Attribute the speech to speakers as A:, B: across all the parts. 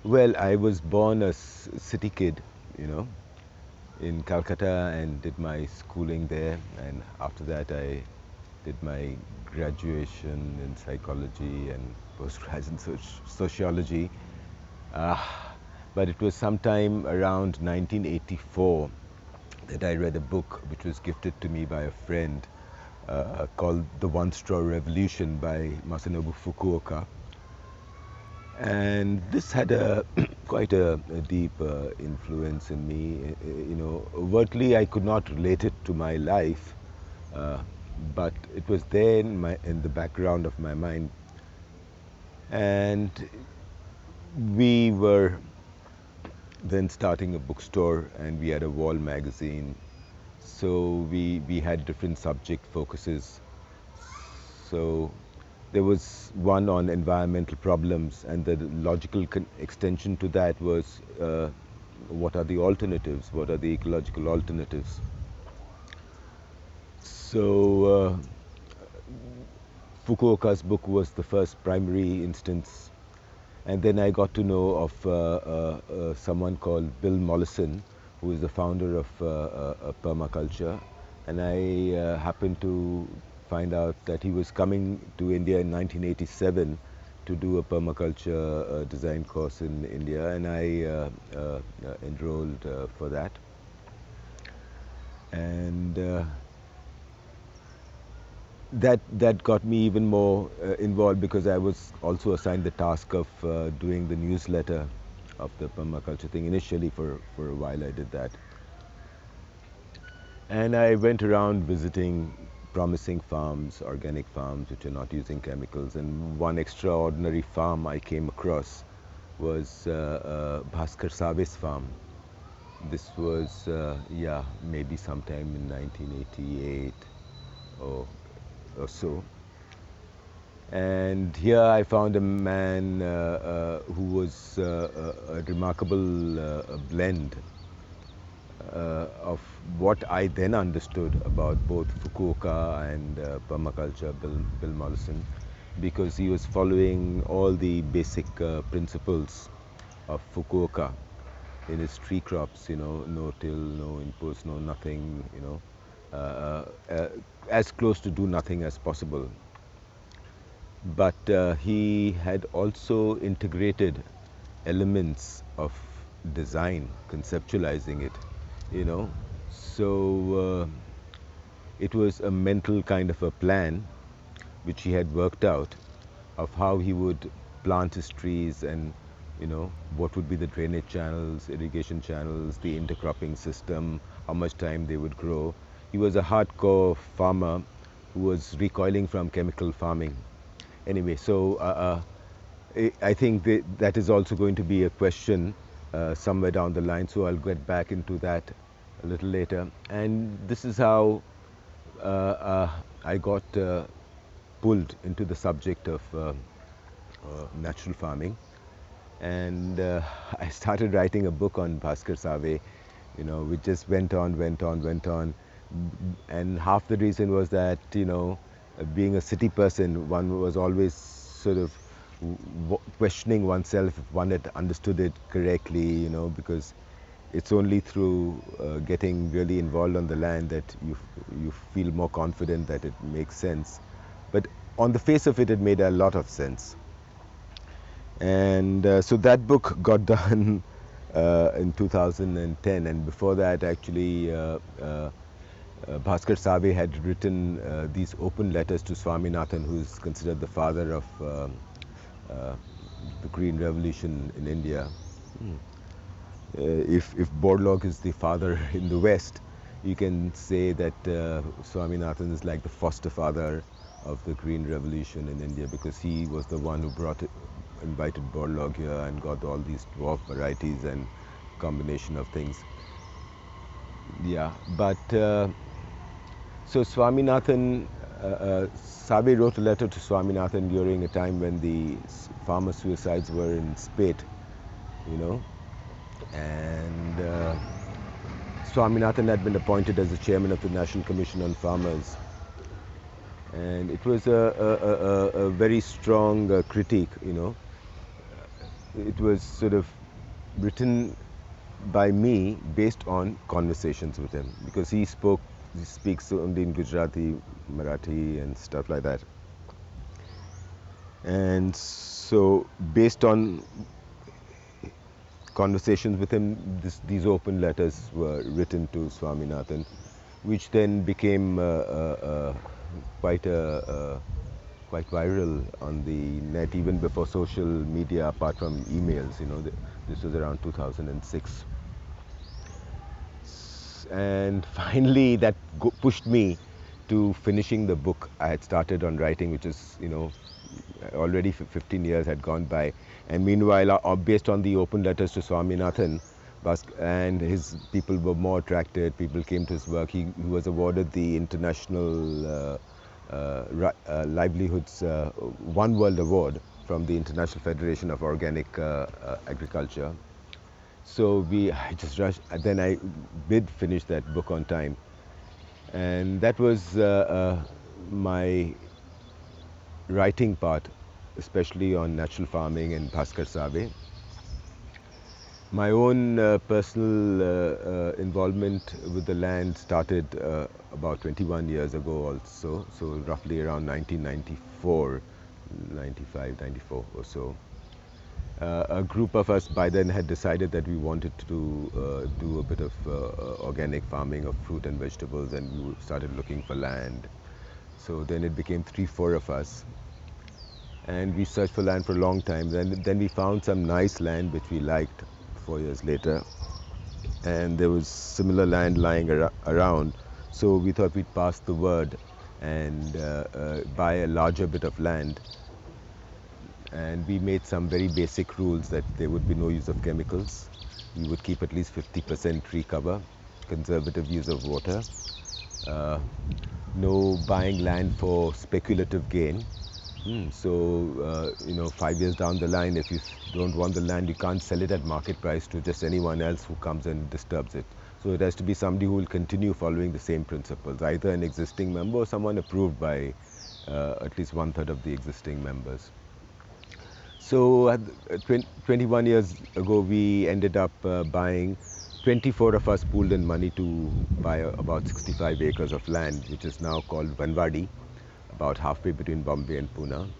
A: Well, I was born a city kid, you know, in Calcutta and did my schooling there. And after that, I did my graduation in psychology and postgrad in sociology. Uh, but it was sometime around 1984 that I read a book which was gifted to me by a friend called The One Straw Revolution by Masanobu Fukuoka. And this had a quite a deep influence in me. You know, overtly I could not relate it to my life, uh, but it was there in the background of my mind. And we were then starting a bookstore, and we had a wall magazine. So we had different subject focuses. So there was one on environmental problems, and the logical extension to that was what are the alternatives? What are the ecological alternatives? So Fukuoka's book was the first primary instance, and then I got to know of someone called Bill Mollison, who is the founder of permaculture, and I happened to find out that he was coming to India in 1987 to do a permaculture design course in India, and I enrolled for that. And that got me even more involved, because I was also assigned the task of doing the newsletter of the permaculture thing. Initially, for a while, I did that. And I went around visiting promising farms, organic farms, which are not using chemicals. And one extraordinary farm I came across was Bhaskar Save's farm. This was, yeah, maybe sometime in 1988 or, or so. And here I found a man who was a remarkable blend of what I then understood about both Fukuoka and permaculture, Bill Mollison, because he was following all the basic principles of Fukuoka in his tree crops, you know, no till, no inputs, no nothing, you know, as close to do nothing as possible. But he had also integrated elements of design, conceptualizing it, you know. So it was a mental kind of a plan which he had worked out of how he would plant his trees, and you know what would be the drainage channels, irrigation channels, the intercropping system, how much time they would grow. He was a hardcore farmer who was recoiling from chemical farming. Anyway, so I think that is also going to be a question somewhere down the line, so I'll get back into that a little later. And this is how I got pulled into the subject of natural farming. And I started writing a book on Bhaskar Save, you know, which just went on, went on, went on. And half the reason was that, you know, being a city person, one was always sort of questioning oneself if one had understood it correctly, you know, because it's only through getting really involved on the land that you feel more confident that it makes sense. But on the face of it, it made a lot of sense. And so that book got done in 2010, and before that, actually, Bhaskar Save had written these open letters to Swaminathan, who is considered the father of uh, the Green Revolution in India. If Borlaug is the father in the West, you can say that Swaminathan is like the foster father of the Green Revolution in India, because he was the one who invited Borlaug here and got all these dwarf varieties and combination of things. Yeah, but so Swaminathan, Save wrote a letter to Swaminathan during a time when the farmer suicides were in spate, you know, and Swaminathan had been appointed as the chairman of the National Commission on Farmers. And it was a very strong critique, you know. it was sort of written by me based on conversations with him, because he speaks only in Gujarati, Marathi, and stuff like that. And so, based on conversations with him, these open letters were written to Swaminathan, which then became quite quite viral on the net, even before social media, apart from emails. This was around 2006. And finally, that pushed me to finishing the book I had started on writing, which is, already 15 years had gone by. And meanwhile, based on the open letters to Swaminathan, and his people were more attracted, people came to his work. He was awarded the International Livelihoods One World Award from the International Federation of Organic Agriculture. So I just rushed. Then I did finish that book on time, and that was my writing part, especially on natural farming and Bhaskar Save. My own personal involvement with the land started about 21 years ago also, so roughly around 1994, 95, 94 or so. A group of us by then had decided that we wanted to do a bit of organic farming of fruit and vegetables, and we started looking for land. So then it became 3-4 of us, and we searched for land for a long time. Then we found some nice land which we liked 4 years later, and there was similar land lying around. So we thought we'd pass the word and buy a larger bit of land. And we made some very basic rules that there would be no use of chemicals. We would keep at least 50% tree cover, conservative use of water, no buying land for speculative gain. So, 5 years down the line, if you don't want the land, you can't sell it at market price to just anyone else who comes and disturbs it. So it has to be somebody who will continue following the same principles, either an existing member or someone approved by at least 1/3 of the existing members. So 21 years ago, we ended up buying, 24 of us pooled in money to buy about 65 acres of land, which is now called Vanwadi, about halfway between Bombay and Pune.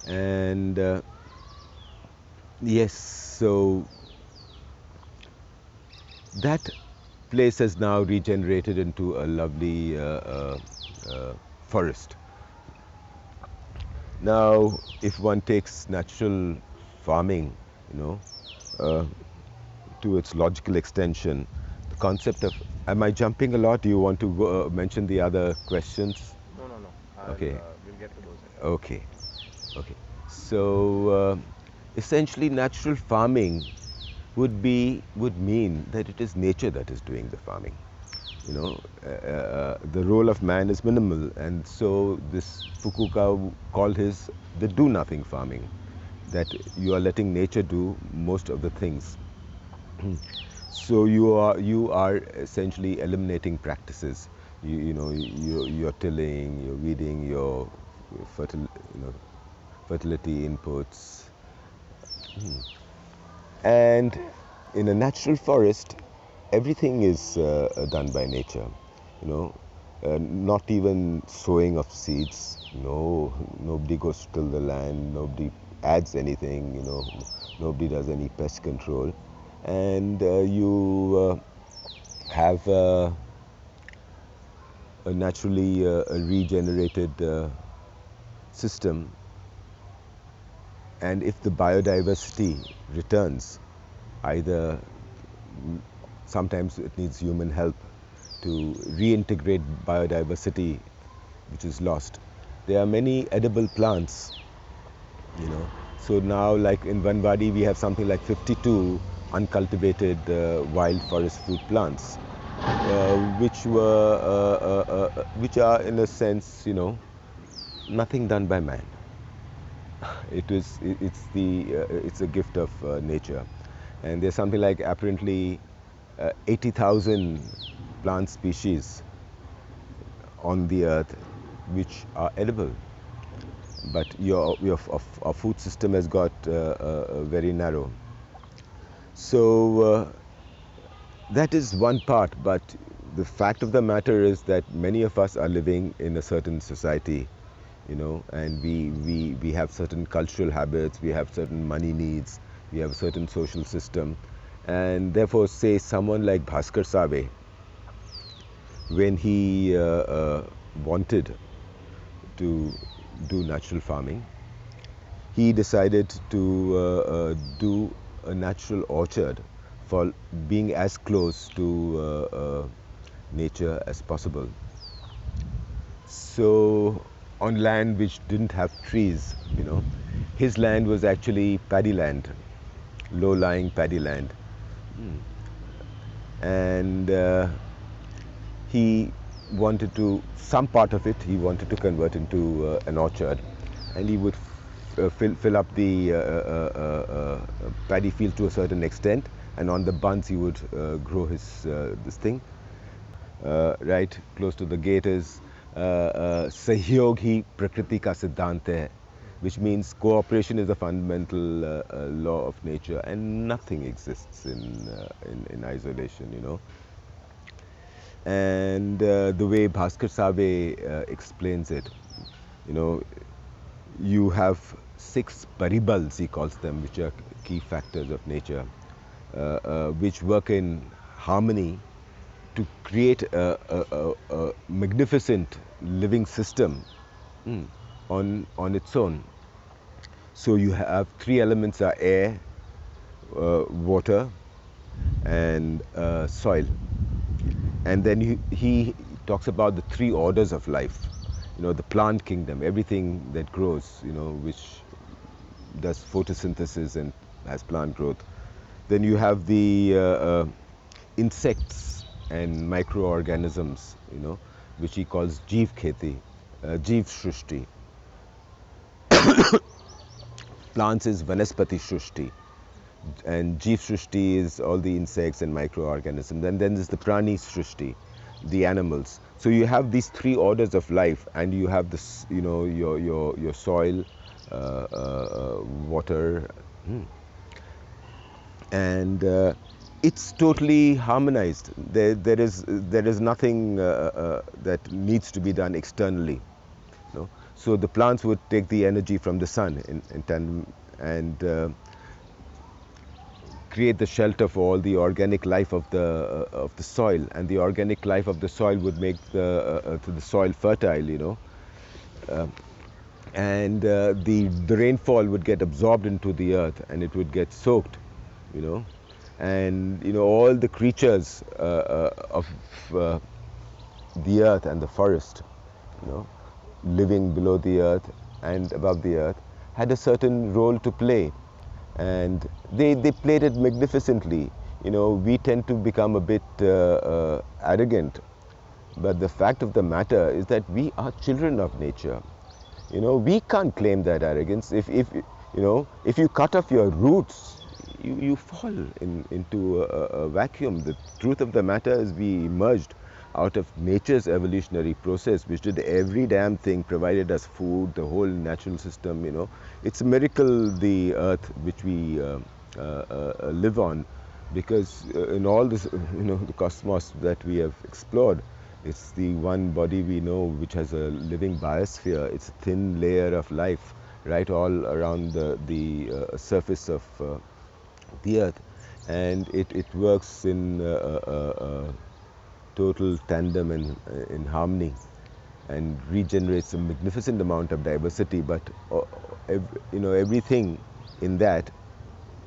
A: And yes, so that place has now regenerated into a lovely forest. Now, if one takes natural farming, to its logical extension, the concept of, am I jumping a lot? Do you want to mention the other questions?
B: No.
A: Okay.
B: We'll get to those.
A: Okay. So, essentially, natural farming would mean that it is nature that is doing the farming. The role of man is minimal, and so this Fukuoka called his the do-nothing farming, that you are letting nature do most of the things. So you are essentially eliminating practices. You're tilling, you're weeding, your fertility inputs, and in a natural forest, everything is done by nature. Not even sowing of seeds. No, nobody goes to till the land. Nobody adds anything. Nobody does any pest control, and you have a naturally regenerated system. And if the biodiversity returns, either sometimes it needs human help to reintegrate biodiversity which is lost. There are many edible plants, So now, like in Vanwadi, we have something like 52 uncultivated wild forest fruit plants, which are in a sense, nothing done by man. It's a gift of nature, and there's something like apparently 80,000 plant species on the earth which are edible, but our food system has got very narrow. So that is one part, but the fact of the matter is that many of us are living in a certain society, and we have certain cultural habits, we have certain money needs, we have a certain social system, and therefore, say someone like Bhaskar Save, when he wanted to do natural farming, he decided to do a natural orchard for being as close to nature as possible. So on land which didn't have trees, his land was actually paddy land, low-lying paddy land. And he wanted to, some part of it, he wanted to convert into an orchard, and he would fill up the paddy field to a certain extent, and on the bunds he would grow his this thing. Right close to the gate is Sahyog hi Prakriti ka Siddhant hai, which means cooperation is a fundamental law of nature, and nothing exists in isolation, And the way Bhaskar Save explains it, you have 6 paribals, he calls them, which are key factors of nature, which work in harmony to create a magnificent living system on its own. So you have 3 elements are air, water, and soil. And then he talks about the 3 orders of life. The plant kingdom, everything that grows, which does photosynthesis and has plant growth. Then you have the insects and microorganisms, which he calls Jeev Kheti, Jeev Shrushti. Plants is Vanaspati Shrushti, and Jeev Shrushti is all the insects and microorganisms. And then there's the Prani Shrushti, the animals. So you have these 3 orders of life, and you have this, your soil, water, and it's totally harmonized. There is nothing that needs to be done externally. So the plants would take the energy from the sun in tandem and create the shelter for all the organic life of the soil, and the organic life of the soil would make the soil fertile, and the rainfall would get absorbed into the earth, and it would get soaked, and all the creatures of the earth and the forest, living below the earth and above the earth, had a certain role to play, and they played it magnificently. We tend to become a bit arrogant, but the fact of the matter is that we are children of nature. We can't claim that arrogance. If you cut off your roots, you fall into a vacuum. The truth of the matter is we emerged out of nature's evolutionary process, which did every damn thing, provided us food, the whole natural system. It's a miracle, the earth which we live on, because in all this, the cosmos that we have explored, it's the one body we know which has a living biosphere. It's a thin layer of life right all around the surface of the earth, and it works in total tandem and in harmony, and regenerates a magnificent amount of diversity. But everything in that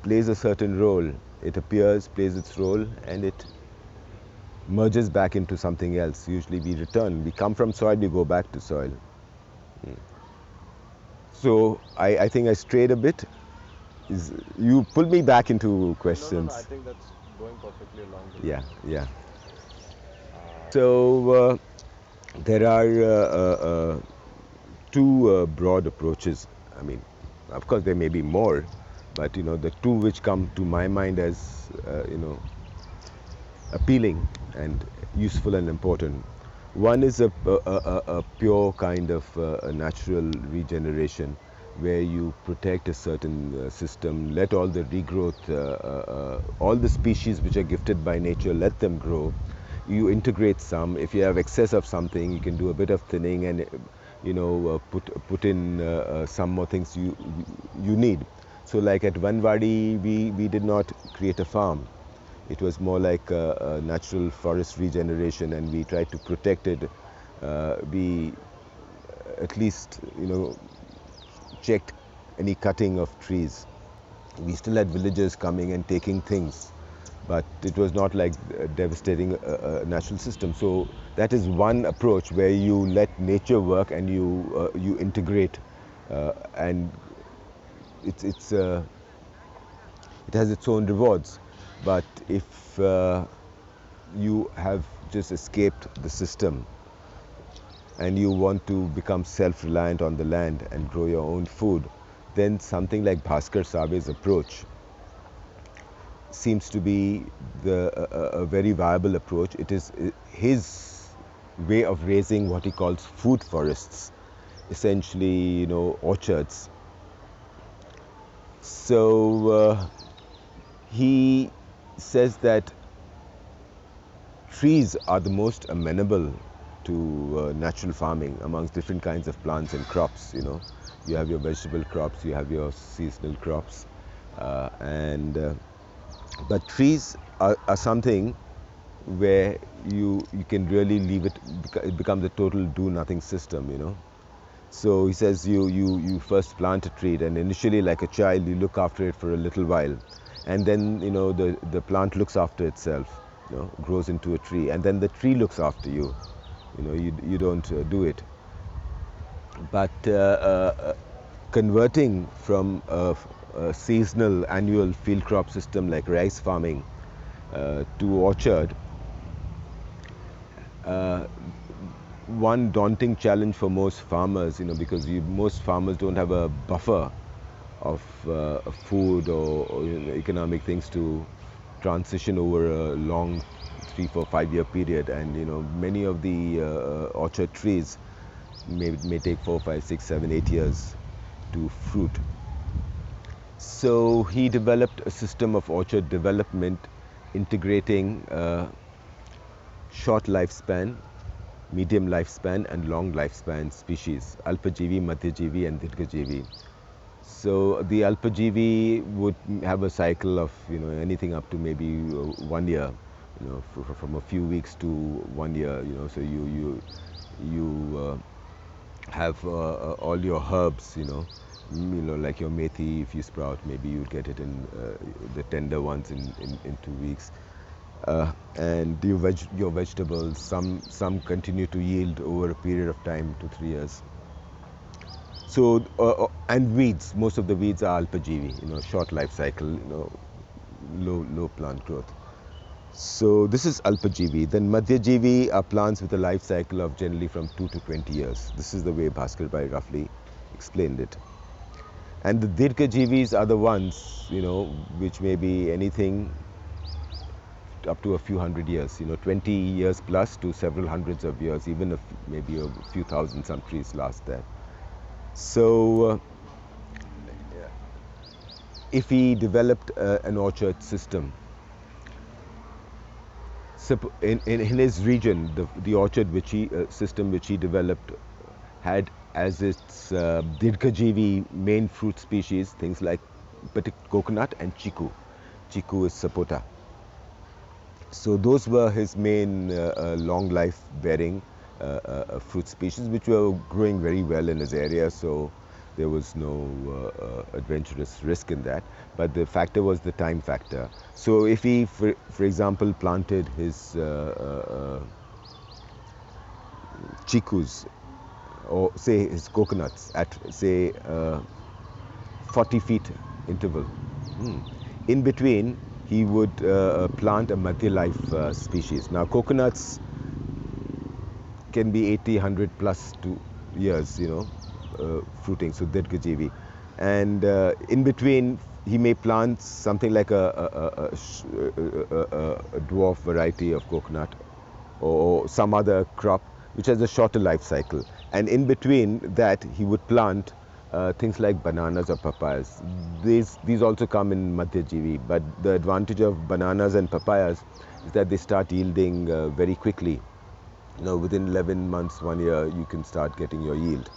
A: plays a certain role. It appears, plays its role, and it merges back into something else. Usually we return. We come from soil, we go back to soil. So I think I strayed a bit. You pulled me back into questions.
B: No, I think that's going perfectly along.
A: Yeah. So there are 2 broad approaches. I mean, of course there may be more, but the 2 which come to my mind as appealing and useful and important. One is a pure kind of a natural regeneration where you protect a certain system, let all the regrowth, all the species which are gifted by nature, let them grow. You integrate some. If you have excess of something, you can do a bit of thinning and put in some more things you need. So like at Vanwadi, we did not create a farm. It was more like a natural forest regeneration, and we tried to protect it. We at least checked any cutting of trees. We still had villagers coming and taking things, but it was not like devastating a natural system. So that is one approach where you let nature work and you integrate, and it has its own rewards. But if you have just escaped the system and you want to become self-reliant on the land and grow your own food, then something like Bhaskar Sabe's approach seems to be a very viable approach. It is his way of raising what he calls food forests, essentially, orchards. So he says that trees are the most amenable to natural farming amongst different kinds of plants and crops. You have your vegetable crops, you have your seasonal crops, and but trees are something where you can really leave it. It becomes a total do nothing system. So he says you first plant a tree, and initially, like a child, you look after it for a little while, and then the plant looks after itself, grows into a tree, and then the tree looks after you. You don't do it. But converting from a seasonal annual field crop system like rice farming to orchard, one daunting challenge for most farmers, because most farmers don't have a buffer of food or economic things to transition over a long 3, 4, 5 year period, and many of the orchard trees may take 4, 5, 6, 7, 8 years to fruit. So he developed a system of orchard development integrating short lifespan, medium lifespan and long lifespan species, Alpajivi, Madhyajivi and Dirghajivi. So the Alpajivi would have a cycle of anything up to maybe 1 year, from a few weeks to 1 year. So you have all your herbs, like your methi. If you sprout, maybe you'd get it in the tender ones in 2 weeks. And your vegetables, some continue to yield over a period of time, 2, 3 years. So and weeds, most of the weeds are Alpajivi, short life cycle, low plant growth. So this is Alpajivi. Then Madhyajivi are plants with a life cycle of generally from 2 to 20 years. This is the way Bhaskar Bhai roughly explained it. And the Dirghajivis are the ones, which may be anything up to a few hundred years, 20 years plus to several hundreds of years, even if maybe a few thousand, some trees last there. So if he developed an orchard system, in his region, the orchard system which he developed had as its Dirghajivi main fruit species things like coconut and chiku. Chiku is sapota. So those were his main long life bearing fruit species, which were growing very well in his area. So there was no adventurous risk in that, but the factor was the time factor. So if he, for example, planted his chikus, or say his coconuts at say 40 feet interval, in between he would plant a Madhya life species. Now coconuts can be 80, 100 plus 2 years, fruiting, so Dirghajivi. And in between, he may plant something like a dwarf variety of coconut or some other crop which has a shorter life cycle. And in between that, he would plant things like bananas or papayas. These also come in Madhyajivi, but the advantage of bananas and papayas is that they start yielding very quickly. Within 11 months, 1 year, you can start getting your yield.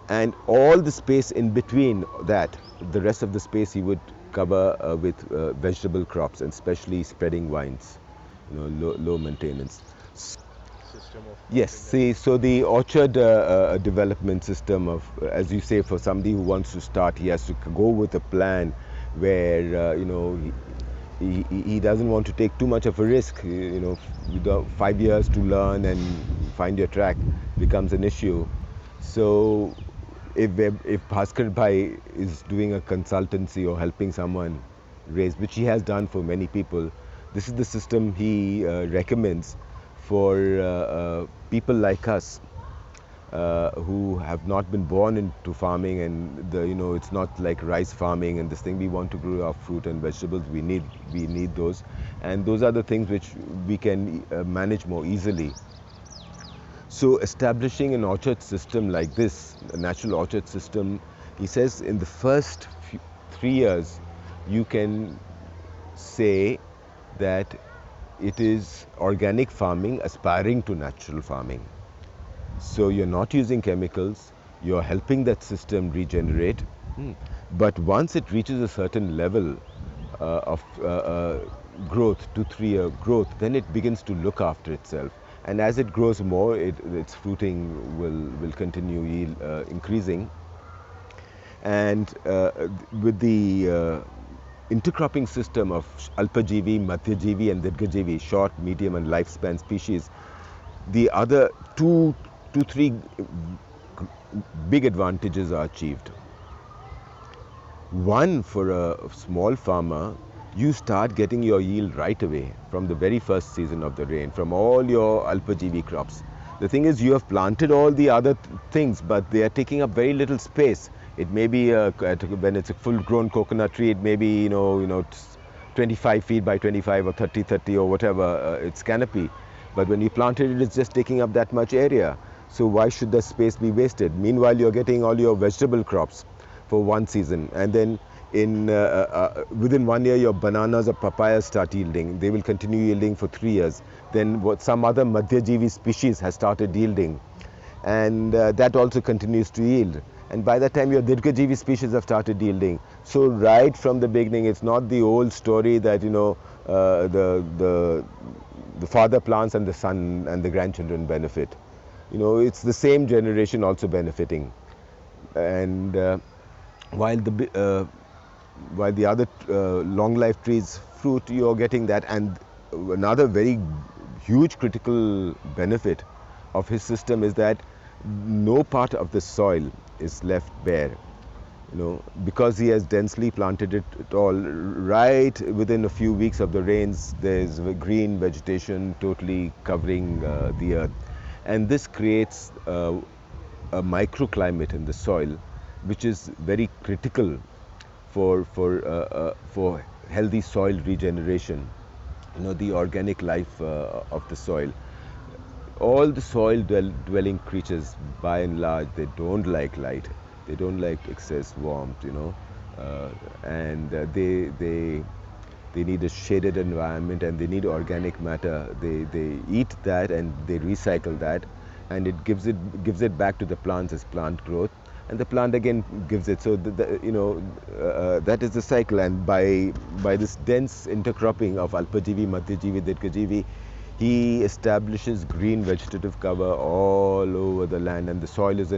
A: And all the space in between that, the rest of the space he would cover with vegetable crops, and especially spreading vines, low maintenance.
B: System of
A: Yes,
B: cropping
A: see, so the orchard development system of, as you say, for somebody who wants to start, he has to go with a plan where, he doesn't want to take too much of a risk. 5 years to learn and find your track becomes an issue. So if Bhaskar Bhai is doing a consultancy or helping someone raise, which he has done for many people, this is the system he recommends for people like us who have not been born into farming, and it's not like rice farming and this thing. We want to grow our fruit and vegetables. We need those, and those are the things which we can manage more easily. So establishing an orchard system like this, a natural orchard system, he says in the first 3 years, you can say that it is organic farming aspiring to natural farming. So you're not using chemicals, you're helping that system regenerate. But once it reaches a certain level of growth, 2-3 year growth, then it begins to look after itself. And as it grows more, its fruiting will continue increasing. And with the intercropping system of Alpajivi, Madhyajivi and Dirghajivi, short, medium and lifespan species, the other two, three big advantages are achieved. One, for a small farmer, you start getting your yield right away from the very first season of the rain, from all your Alpajivi crops. The thing is, you have planted all the other things, but they are taking up very little space. It may be when it's a full-grown coconut tree, it may be 25 feet by 25 or 30 or whatever its canopy. But when you planted it, it's just taking up that much area. So why should the space be wasted? Meanwhile, you're getting all your vegetable crops for one season, and then within 1 year, your bananas or papayas start yielding. They will continue yielding for 3 years. Then some other Madhyajivi species has started yielding, and that also continues to yield. And by that time, your Dirghajivi species have started yielding. So right from the beginning, it's not the old story that the father plants and the son and the grandchildren benefit. It's the same generation also benefiting. And while the other long life trees fruit, you're getting that. And another very huge critical benefit of his system is that no part of the soil is left bare, because he has densely planted it all. Right within a few weeks of the rains, there's green vegetation totally covering the earth, and this creates a microclimate in the soil, which is very critical for healthy soil regeneration. The organic life of the soil. All the soil dwelling creatures, by and large, they don't like light. They don't like excess warmth, and they need a shaded environment, and they need organic matter. They eat that and they recycle that, and it gives it back to the plants as plant growth, and the plant again gives it. So that is the cycle. And by this dense intercropping of Alpajivi, Madhyajivi, Dirghajivi, he establishes green vegetative cover all over the land, and the soil is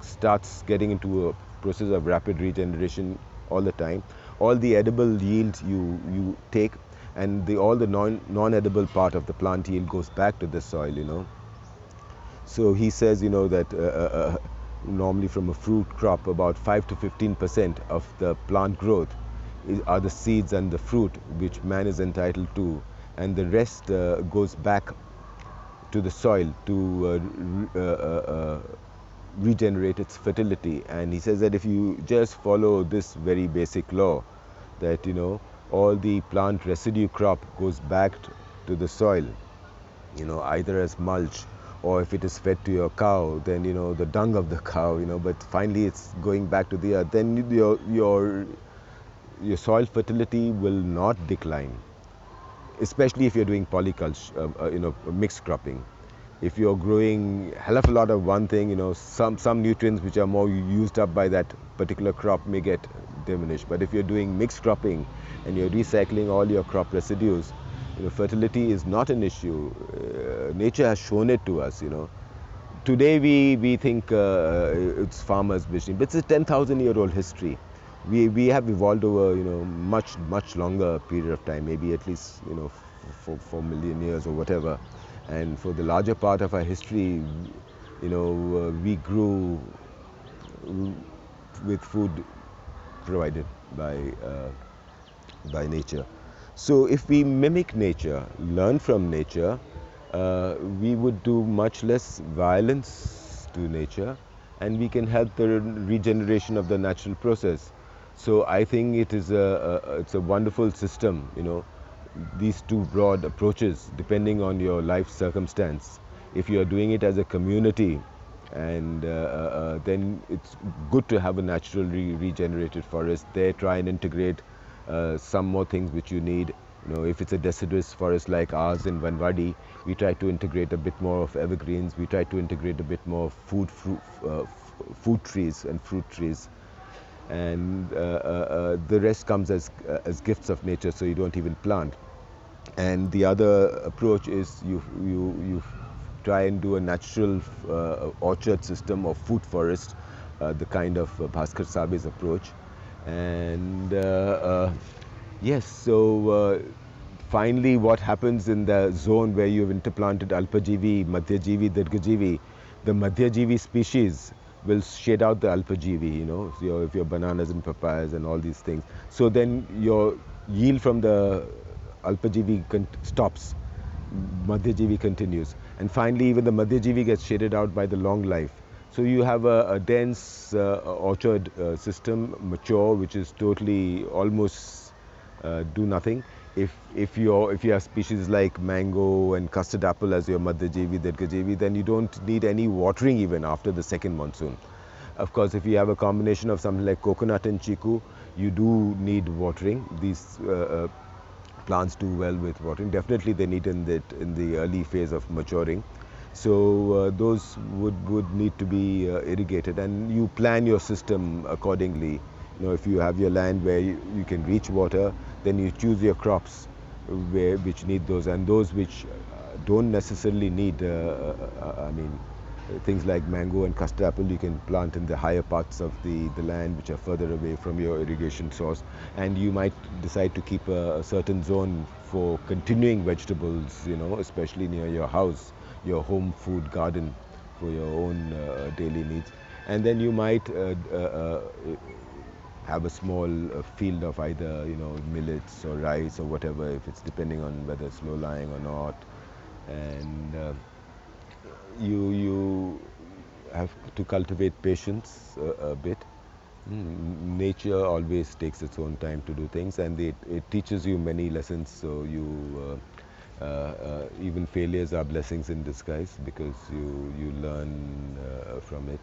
A: starts getting into a process of rapid regeneration all the time. All the edible yield you take, and all the non-edible part of the plant yield goes back to the soil. So he says, that normally from a fruit crop, about 5 to 15% of the plant growth are the seeds and the fruit which man is entitled to, and the rest goes back to the soil to regenerate its fertility. And he says that if you just follow this very basic law, that all the plant residue crop goes back to the soil, either as mulch or if it is fed to your cow, then the dung of the cow, but finally it's going back to the earth. Then your soil fertility will not decline, especially if you're doing polyculture, mixed cropping. If you're growing a hell of a lot of one thing, some nutrients which are more used up by that particular crop may get diminished. But if you're doing mixed cropping and you're recycling all your crop residues, fertility is not an issue. Nature has shown it to us. Today we think it's farmers' machine, but it's a 10,000-year-old history. We have evolved over much longer period of time, maybe at least 4 million years or whatever. And for the larger part of our history, we grew with food provided by nature. So if we mimic nature, learn from nature, we would do much less violence to nature, and we can help the regeneration of the natural process. So I think it's a wonderful system, these two broad approaches depending on your life circumstance. If you are doing it as a community, and then it's good to have a naturally regenerated forest there. Try and integrate some more things which you need. If it's a deciduous forest like ours in Vanwadi, we try to integrate a bit more of evergreens. We try to integrate a bit more food trees and fruit trees, and the rest comes as gifts of nature, so you don't even plant. And the other approach is you try and do a natural orchard system or food forest, the kind of Bhaskar Sabe's approach. And yes, so finally what happens in the zone where you've interplanted Alpajivi, Madhyajivi, Dirghajivi, the Madhyajivi species will shade out the Alpajivi, so if your bananas and papayas and all these things. So then your yield from the Alpajivi stops, Madhyajivi continues. And finally even the Madhyajivi gets shaded out by the long life. So you have a dense orchard system, mature, which is totally almost do nothing. If you have species like mango and custard apple as your Madhyajivi, Dirghajivi, then you don't need any watering even after the second monsoon. Of course, if you have a combination of something like coconut and chiku, you do need watering. These plants do well with watering. Definitely they need in the early phase of maturing. So those would need to be irrigated, and you plan your system accordingly. If you have your land where you can reach water, then you choose your crops which need those, and those which don't necessarily need things like mango and custard apple you can plant in the higher parts of the land which are further away from your irrigation source. And you might decide to keep a certain zone for continuing vegetables, especially near your house, your home food garden, for your own daily needs. And then you might have a small field of either millets or rice or whatever, if it's depending on whether it's low lying or not. And you have to cultivate patience a bit. Nature always takes its own time to do things, and it teaches you many lessons. So you even failures are blessings in disguise, because you learn from it,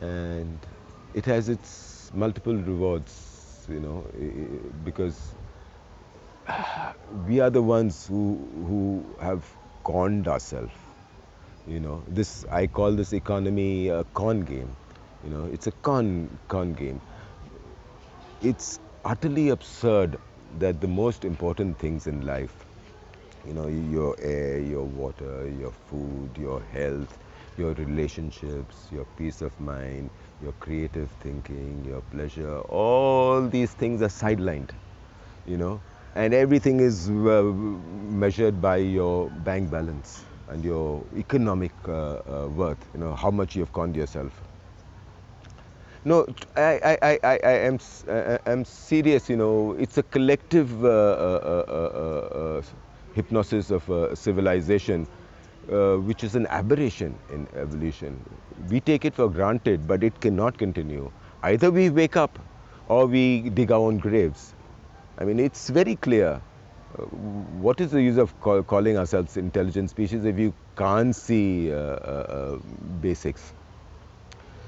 A: and it has its multiple rewards, because we are the ones who have conned ourselves. I call this economy a con game. It's a con game. It's utterly absurd that the most important things in life, your air, your water, your food, your health, your relationships, your peace of mind, your creative thinking, your pleasure, all these things are sidelined, and everything is measured by your bank balance and your economic worth, how much you have conned yourself. No, I'm serious, it's a collective hypnosis of civilization, which is an aberration in evolution. We take it for granted, but it cannot continue. Either we wake up or we dig our own graves. I mean, it's very clear. what is the use of calling ourselves intelligent species if you can't see basics?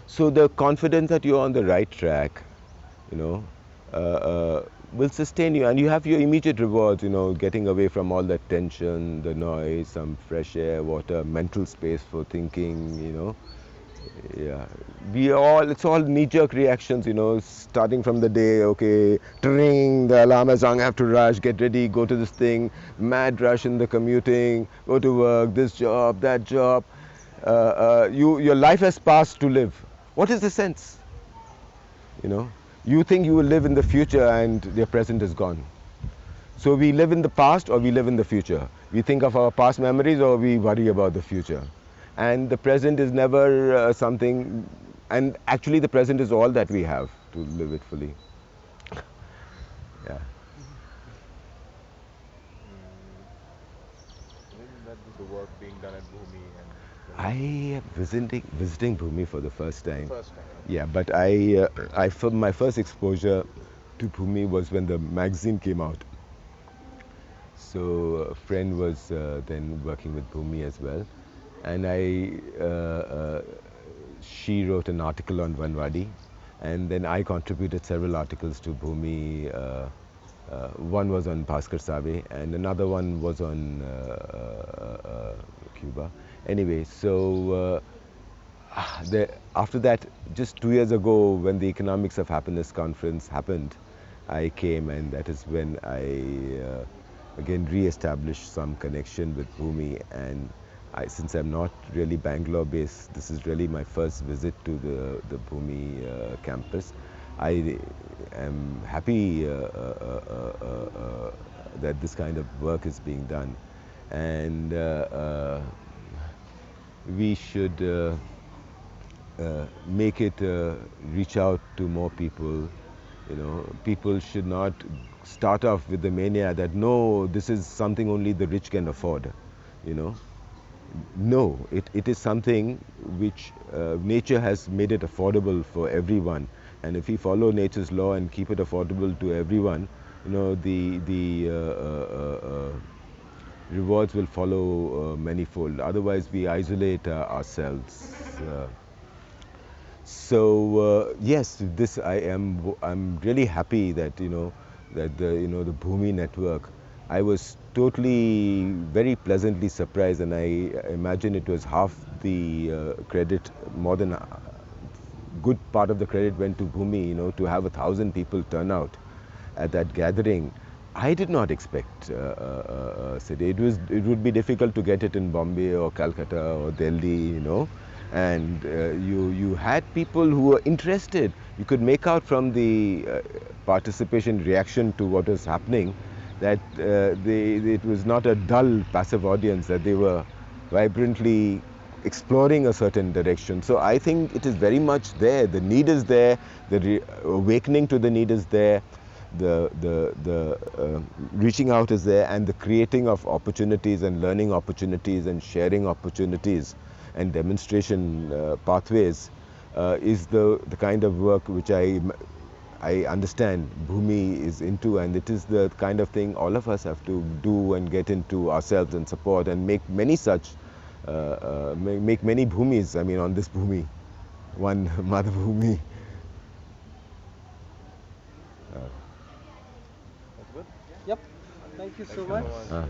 A: So the confidence that you're on the right track, you know, uh, uh, will sustain you, and you have your immediate rewards, you know, getting away from all that tension, the noise, some fresh air, water, mental space for thinking, you know. Yeah, it's all knee-jerk reactions, you know, starting from the day, okay, ring, the alarm has rung, I have to rush, get ready, go to this thing, mad rush in the commuting, go to work, this job, that job. Your life has passed to live. What is the sense? You know, you think you will live in the future and your present is gone. So we live in the past or we live in the future. We think of our past memories or we worry about the future. And the present is never something, and actually the present is all that we have to live it fully. Yeah.
B: When that the work being done at Bhoomi and when
A: I am visiting Bhumi for the first time.
B: first time, okay.
A: Yeah, but my first exposure to Bhumi was when the magazine came out. So a friend was then working with Bhumi as well, and she wrote an article on Vanwadi, and then I contributed several articles to Bhumi. One was on Bhaskar Save, and another one was on Cuba. Anyway, so after that, just 2 years ago, when the Economics of Happiness conference happened, I came, and that is when I again re-established some connection with Bhumi. And since I'm not really Bangalore-based, this is really my first visit to the Bhumi campus. I am happy that this kind of work is being done, and we should make it reach out to more people. You know, people should not start off with the mania that no, this is something only the rich can afford. You know, no, it is something which nature has made it affordable for everyone. And if we follow nature's law and keep it affordable to everyone, you know, the rewards will follow manifold. Otherwise, we isolate ourselves. Yes, this I'm really happy that that the Bhumi network. I was totally very pleasantly surprised, and I imagine it was half the credit, more than good part of the credit went to Bhumi. You know, to have 1,000 people turn out at that gathering. I did not expect city. It would be difficult to get it in Bombay or Calcutta or Delhi, you know. And you had people who were interested. You could make out from the participation reaction to what was happening that it was not a dull passive audience, that they were vibrantly exploring a certain direction. So I think it is very much there. The need is there. The awakening to the need is there. The reaching out is there, and the creating of opportunities and learning opportunities and sharing opportunities and demonstration pathways is the kind of work which I understand Bhumi is into, and it is the kind of thing all of us have to do and get into ourselves and support and make many such, make many Bhumis, I mean, on this Bhumi, one Mother Bhumi.
B: That's good.
C: Yep. Thank you
B: Thank
C: so
B: you so
C: much.
B: much.